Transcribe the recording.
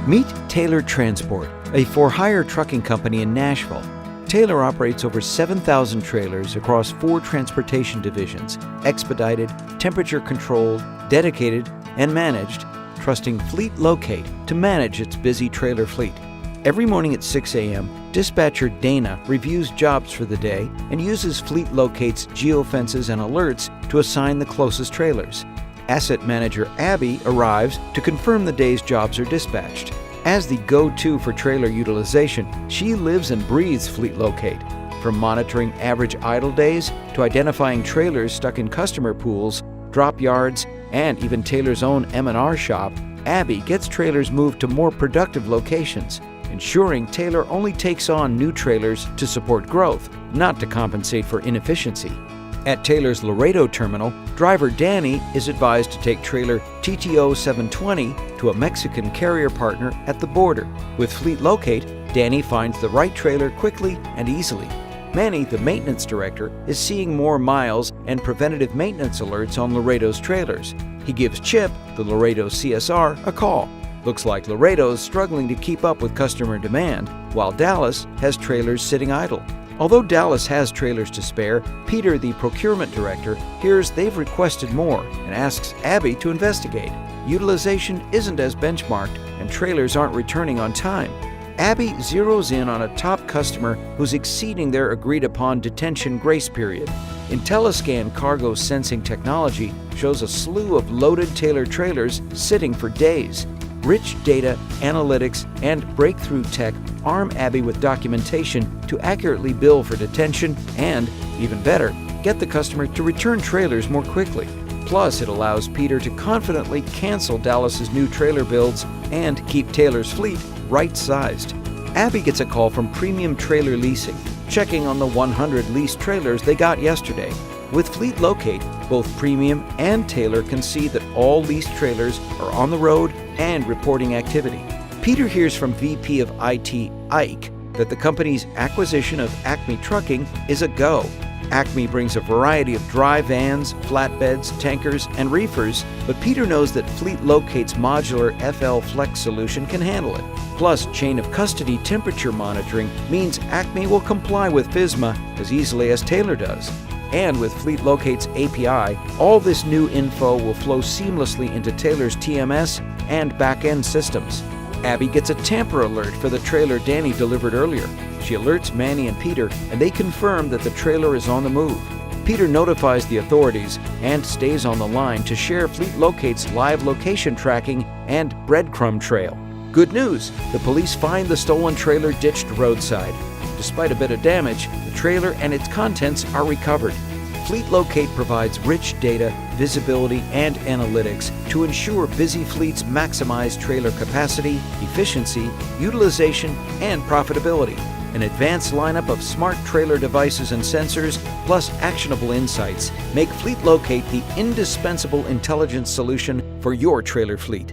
Meet Taylor Transport, a for-hire trucking company in Nashville. Taylor operates over 7,000 trailers across 4 transportation divisions: expedited, temperature-controlled, dedicated, and managed, trusting FleetLocate to manage its busy trailer fleet. Every morning at 6 a.m., dispatcher Dana reviews jobs for the day and uses FleetLocate's geofences and alerts to assign the closest trailers. Asset manager Abby arrives to confirm the day's jobs are dispatched. As the go-to for trailer utilization, she lives and breathes FleetLocate. From monitoring average idle days to identifying trailers stuck in customer pools, drop yards, and even Taylor's own M&R shop, Abby gets trailers moved to more productive locations, ensuring Taylor only takes on new trailers to support growth, not to compensate for inefficiency. At Taylor's Laredo terminal, driver Danny is advised to take trailer TTO 720 to a Mexican carrier partner at the border. With FleetLocate, Danny finds the right trailer quickly and easily. Manny, the maintenance director, is seeing more miles and preventative maintenance alerts on Laredo's trailers. He gives Chip, the Laredo CSR, a call. Looks like Laredo's struggling to keep up with customer demand, while Dallas has trailers sitting idle. Although Dallas has trailers to spare, Peter, the procurement director, hears they've requested more and asks Abby to investigate. Utilization isn't as benchmarked, and trailers aren't returning on time. Abby zeroes in on a top customer who's exceeding their agreed-upon detention grace period. Intelliscan cargo sensing technology shows a slew of loaded Taylor trailers sitting for days. Rich data, analytics, and breakthrough tech arm Abby with documentation to accurately bill for detention and, even better, get the customer to return trailers more quickly. Plus, it allows Peter to confidently cancel Dallas's new trailer builds and keep Taylor's fleet right-sized. Abby gets a call from Premium Trailer Leasing, checking on the 100 leased trailers they got yesterday. With FleetLocate, both Premium and Taylor can see that all leased trailers are on the road and reporting activity. Peter hears from VP of IT, Ike, that the company's acquisition of Acme Trucking is a go. Acme brings a variety of dry vans, flatbeds, tankers, and reefers, but Peter knows that FleetLocate's modular FL Flex solution can handle it. Plus, chain of custody temperature monitoring means Acme will comply with FSMA as easily as Taylor does. And with FleetLocate's API, all this new info will flow seamlessly into Taylor's TMS and back-end systems. Abby gets a tamper alert for the trailer Danny delivered earlier. She alerts Manny and Peter, and they confirm that the trailer is on the move. Peter notifies the authorities and stays on the line to share FleetLocate's live location tracking and breadcrumb trail. Good news! The police find the stolen trailer ditched roadside. Despite a bit of damage, the trailer and its contents are recovered. FleetLocate provides rich data, visibility, and analytics to ensure busy fleets maximize trailer capacity, efficiency, utilization, and profitability. An advanced lineup of smart trailer devices and sensors, plus actionable insights, make FleetLocate the indispensable intelligence solution for your trailer fleet.